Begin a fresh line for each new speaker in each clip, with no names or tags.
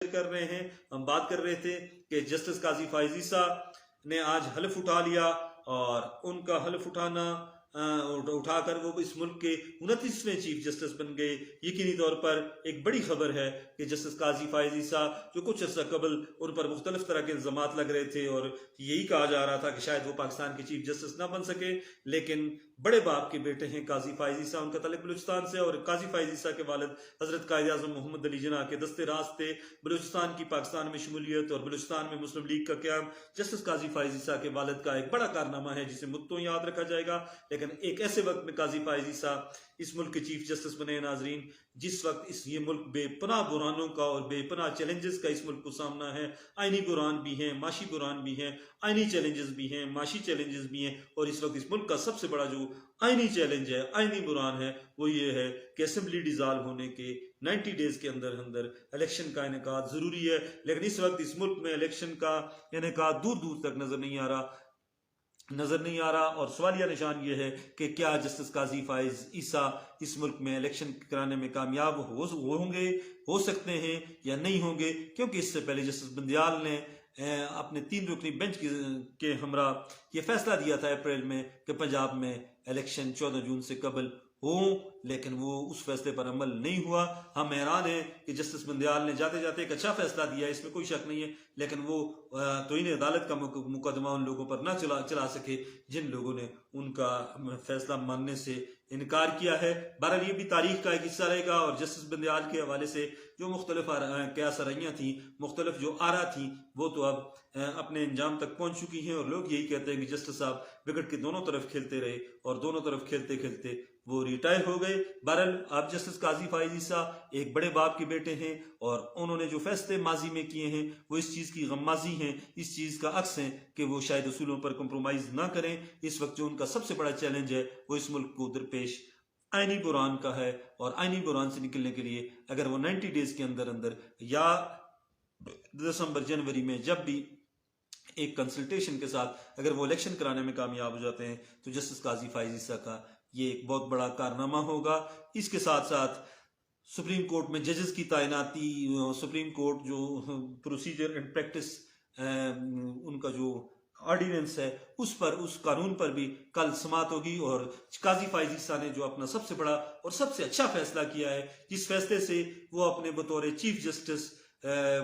कर रहे हैं। हम बात कर रहे थे कि जस्टिस काजी फाइज ईसा ने आज हल्फ उठा लिया और उनका हल्फ उठाकर वो इस मुल्क के 29वें चीफ जस्टिस बन गए। यकीनी तौर पर एक बड़ी खबर है कि जस्टिस काजी फाइज ईसा जो कुछ अर्सा कबल उन पर मुख्तलिफ तरह के इल्जामात लग रहे थे और यही कहा जा रहा था कि शायद वो पाकिस्तान के चीफ जस्टिस ना बन सके, लेकिन बड़े बाप के बेटे हैं काजी फाइज ईसा, उनका तल्लुक बलूचिस्तान से और काजी फाइज ईसा के वालिद हजरत कायद आज़म मोहम्मद अली जिन्ना के दस्ते रास्ते बलूचिस्तान की पाकिस्तान में शमूलियत और बलूचिस्तान में मुस्लिम लीग का क्याम जस्टिस काजी फाइज ईसा के वालिद का एक बड़ा कारनामा है जिसे मुद्दों याद रखा जाएगा। लेकिन एक ऐसे वक्त में काजी फाइज ईसा इस मुल्क के चीफ जस्टिस बने नाजरीन, जिस वक्त ये मुल्क बेपनाह बुरानों का और बेपनाह चैलेंजेस का इस मुल्क को सामना है। आईनी बुरान भी हैं, माशी बुरान भी हैं, आईनी चैलेंजेस भी हैं, माशी चैलेंजेस भी हैं। और इस वक्त इस मुल्क का सबसे बड़ा जो आईनी चैलेंज है, आईनी बुरान है, वो ये है कि असेंबली डिसॉल्व होने के 90 डेज के अंदर अंदर इलेक्शन का इनेकाद जरूरी है। लेकिन इस वक्त इस मुल्क में इलेक्शन का इनेकाद दूर दूर तक नजर नहीं आ रहा और सवालिया निशान ये है कि क्या जस्टिस काजी फाइज ईसा इस मुल्क में इलेक्शन कराने में कामयाब होंगे, हो सकते हैं या नहीं होंगे, क्योंकि इससे पहले जस्टिस बंदियाल ने अपने 3 रुकनी बेंच के हमरा ये फैसला दिया था अप्रैल में कि पंजाब में इलेक्शन 14 जून से कबल हो, लेकिन वो उस फैसले पर अमल नहीं हुआ। हम हैरान हैं कि जस्टिस बंदियाल ने जाते जाते एक अच्छा फैसला दिया, इसमें कोई शक नहीं है, लेकिन वो तौहीन अदालत का मुकदमा उन लोगों पर ना चला सके जिन लोगों ने उनका फैसला मानने से इनकार किया है। बहरहाल ये भी तारीख का एक हिस्सा रहेगा और जस्टिस बंदियाल के हवाले से जो मुख्तलिफ क्या सरैयाँ थी, मुख्तलिफ जो आरा थी, वो तो अब अपने अंजाम तक पहुंच चुकी हैं और लोग यही कहते हैं कि जस्टिस साहब विकेट के दोनों तरफ खेलते रहे और दोनों तरफ खेलते खेलते वो रिटायर हो गए। बहरहाल अब जस्टिस काजी फाइज ईसा एक बड़े बाप के बेटे हैं और उन्होंने जो फैसले माजी में किए हैं वो इस चीज़ की गम्माजी हैं, इस चीज़ का अक्स है कि वो शायद उसूलों पर कंप्रोमाइज़ ना करें। इस वक्त जो उनका सबसे बड़ा चैलेंज है वो इस मुल्क को दरपेश आईनी बुरान का है और आईनी बुरान से निकलने के लिए अगर वो 90 डेज के अंदर अंदर या दिसंबर जनवरी में जब भी एक कंसल्टेशन के साथ अगर वो इलेक्शन कराने में कामयाब हो जाते हैं तो जस्टिस काजी फाइज ईसा का ये एक बहुत बड़ा कारनामा होगा। इसके साथ साथ सुप्रीम कोर्ट में जजेस की तैनाती, सुप्रीम कोर्ट जो प्रोसीजर एंड प्रैक्टिस उनका जो ऑर्डिनेंस है उस कानून पर भी कल समात होगी और काजी फाइज ईसा ने जो अपना सबसे बड़ा और सबसे अच्छा फैसला किया है, जिस फैसले से वो अपने बतौर chief justice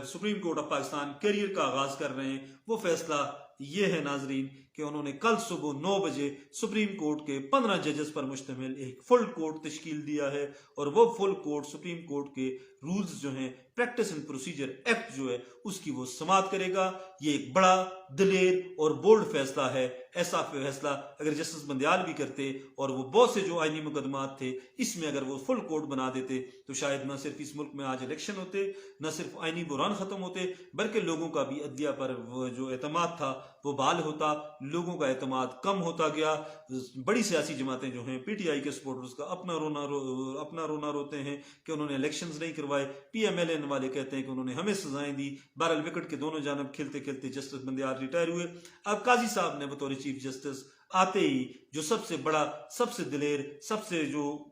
supreme court of Pakistan career का आगाज कर रहे हैं, वो फैसला ये है नाजरीन कि उन्होंने कल सुबह 9 बजे सुप्रीम कोर्ट के 15 जजेस पर मुश्तमिल एक फुल कोर्ट तश्कील दिया है और वो फुल कोर्ट सुप्रीम कोर्ट के रूल्स जो हैं, प्रैक्टिस एंड प्रोसीजर एक्ट जो है उसकी वो समात करेगा। ये एक बड़ा दलेर और बोल्ड फैसला है। ऐसा फैसला अगर जस्टिस बंदियाल भी करते और वो बहुत से जो आईनी मुकदमात थे इसमें अगर वो फुल कोर्ट बना देते तो शायद न सिर्फ इस मुल्क में आज इलेक्शन होते, न सिर्फ आईनी बुरान खत्म होते, बल्कि लोगों का भी अदलिया पर जो एतमाद था वो बहाल होता। लोगों का एतमाद कम होता गया। बड़ी सियासी जमातें जो हैं, पीटीआई के सपोर्टर्स का अपना रोना रोते हैं कि उन्होंने इलेक्शंस नहीं करवाए, पीएमएलएन वाले कहते हैं कि उन्होंने हमें सजाएं दी। बहरहाल विकेट के दोनों जानब खेलते खेलते जस्टिस बंदियाल रिटायर हुए। अब काजी साहब ने बतौर चीफ जस्टिस आते ही जो सबसे बड़ा, सबसे दिलेर, सबसे जो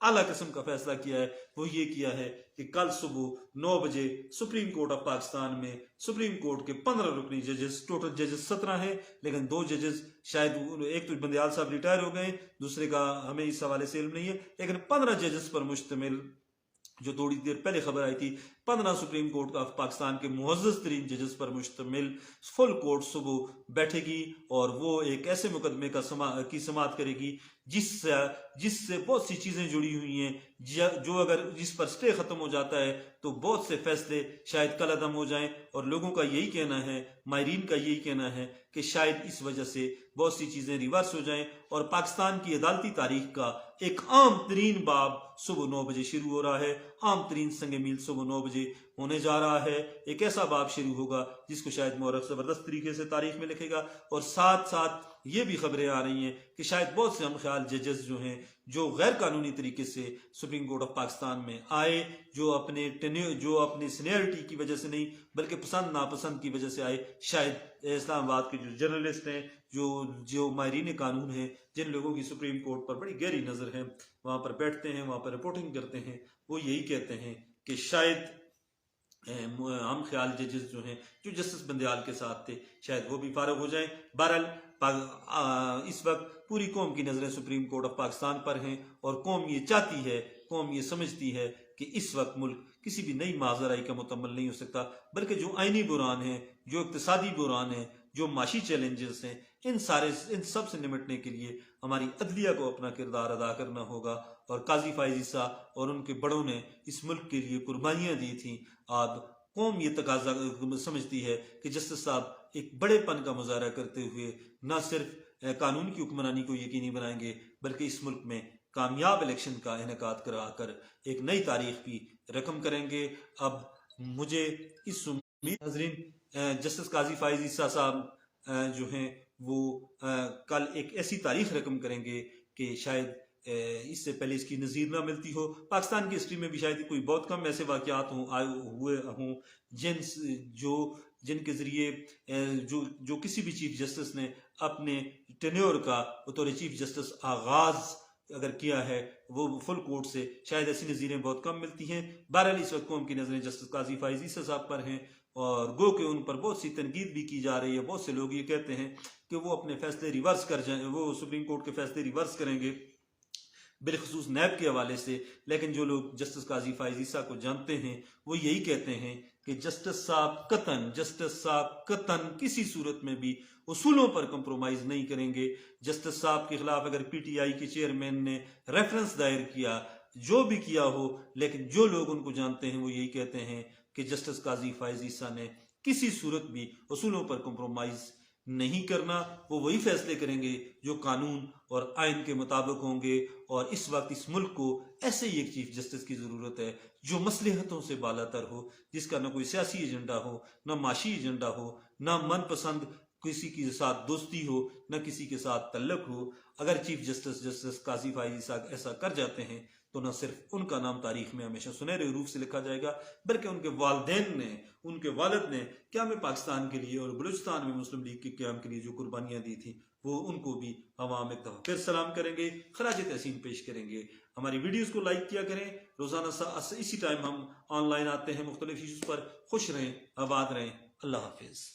आला किस्म का फैसला किया है वो ये किया है कि कल सुबह 9 बजे सुप्रीम कोर्ट ऑफ पाकिस्तान में सुप्रीम कोर्ट के 15 रुकनी जजेस, टोटल जजेस 17 हैं, लेकिन 2 जजेस शायद, एक तो बंदियाल साहब रिटायर हो गए, दूसरे का हमें इस हवाले से इल्म नहीं है, लेकिन 15 जजेस पर मुश्तमिल जो थोड़ी देर पहले खबर आई थी 15 सुप्रीम कोर्ट ऑफ पाकिस्तान के मुअज़्ज़ज़ तरीन जजेस पर मुश्तमिल फुल कोर्ट सुबह बैठेगी और वो एक ऐसे मुकदमे की समाअत करेगी जिससे बहुत सी चीज़ें जुड़ी हुई हैं, जो अगर जिस पर स्टे ख़त्म हो जाता है तो बहुत से फैसले शायद कल अदम हो जाएं। और लोगों का यही कहना है, माहिरीन का यही कहना है कि शायद इस वजह से बहुत सी चीज़ें रिवर्स हो जाएं और पाकिस्तान की अदालती तारीख का एक आम तरीन बाब सुबह 9 बजे शुरू हो रहा है। आम तरीन संग मील सुबह 9 बजे होने जा रहा है। एक ऐसा बाब शुरू होगा जिसको शायद मुअर्रिख ज़बरदस्त तरीके से तारीख में लिखेगा। और साथ साथ ये भी खबरें आ रही हैं कि शायद बहुत से हम ख्याल जजेस जो हैं, जो गैर कानूनी तरीके से सुप्रीम कोर्ट ऑफ पाकिस्तान में आए, जो अपनी सीनियरिटी की वजह से नहीं बल्कि पसंद नापसंद की वजह से आए, शायद इस्लामाबाद के जो जर्नलिस्ट हैं, जो माहिरीन कानून हैं, जिन लोगों की सुप्रीम कोर्ट पर बड़ी गहरी नज़र है, वहाँ पर बैठते हैं, वहाँ पर रिपोर्टिंग करते हैं, वो यही कहते हैं कि शायद हम ख्याल जजेस जो हैं, जो जस्टिस बंदयाल के साथ थे, शायद वो भी फारग हो जाएं। बहरहाल इस वक्त पूरी कौम की नज़रें सुप्रीम कोर्ट ऑफ पाकिस्तान पर हैं और कौम ये चाहती है, कौम ये समझती है कि इस वक्त मुल्क किसी भी नई माजराई का मुकम्मल नहीं हो सकता, बल्कि जो आइनी बुरान है, जो इक्तसादी बुरान है, जो माशी चैलेंजेस हैं, इन सब से निपटने के लिए हमारी अदलिया को अपना किरदार अदा करना होगा। और काजी फायज ईसा और उनके बड़ों ने इस मुल्क के लिए कुर्बानियां दी थी। अब कौम ये तकाजा समझती है कि जस्टिस साहब एक बड़ेपन का मुजाहरा करते हुए न सिर्फ कानून की हुक्मरानी को यकीनी बनाएंगे, बल्कि इस मुल्क में कामयाब इलेक्शन का इनेकाद कराकर एक नई तारीख भी रकम करेंगे। अब मुझे इस उम्मीद नाज़रीन, जस्टिस काजी फायज ईसा साहब जो हैं वो कल एक ऐसी तारीख रकम करेंगे कि शायद इससे पहले इसकी नज़ीर ना मिलती हो। पाकिस्तान की हिस्ट्री में भी शायद कोई बहुत कम ऐसे वाक़यात हुए हों जिनके ज़रिए जो किसी भी चीफ जस्टिस ने अपने टेन्योर का बतौर चीफ जस्टिस आगाज़ अगर किया है वो फुल कोर्ट से, शायद ऐसी नज़ीरें बहुत कम मिलती हैं। बहरहाल इस वक्त कौम की नज़रें जस्टिस काजी फायज ईसा साहब पर हैं और गो के उन पर बहुत सी तनकीद भी की जा रही है। बहुत से लोग ये कहते हैं कि वो अपने फैसले रिवर्स कर जाए, वो सुप्रीम कोर्ट के फैसले रिवर्स करेंगे बिलखसूस नैब के हवाले से। लेकिन जो लोग जस्टिस काजी फायज ईसा को जानते हैं वो यही कहते हैं कि जस्टिस साहब कतन किसी सूरत में भी उसूलों पर कंप्रोमाइज नहीं करेंगे। जस्टिस साहब के खिलाफ अगर पीटीआई के चेयरमैन ने रेफरेंस दायर किया, जो भी किया हो, लेकिन जो लोग उनको जानते हैं वो यही कहते हैं कि जस्टिस काजी फायज ईसा ने किसी सूरत भी उसूलों पर कंप्रोमाइज नहीं करना। वो वही फैसले करेंगे जो कानून और आइन के मुताबिक होंगे। और इस वक्त इस मुल्क को ऐसे ही एक चीफ जस्टिस की जरूरत है जो मसलहतों से बालातर हो, जिसका न कोई सियासी एजेंडा हो, न माशी एजेंडा हो, न मनपसंद किसी के साथ दोस्ती हो, न किसी के साथ तल्लक हो। अगर चीफ जस्टिस काजी फायज ईसा ऐसा कर जाते हैं तो न सिर्फ उनका नाम तारीख में हमेशा सुनहरे रूप से लिखा जाएगा, बल्कि उनके वालिदैन ने, उनके वालिद ने क़याम पाकिस्तान के लिए और बलूचिस्तान में मुस्लिम लीग के क़याम के लिए जो कुर्बानियां दी थी वो उनको भी हम एक दफ़ा फिर सलाम करेंगे, खराज तहसीन पेश करेंगे। हमारी वीडियोस को लाइक किया करें। रोज़ाना इसी टाइम हम ऑनलाइन आते हैं मुख्तलिफ इश्यूज़ पर। खुश रहें, आबाद रहें। अल्लाह हाफिज़।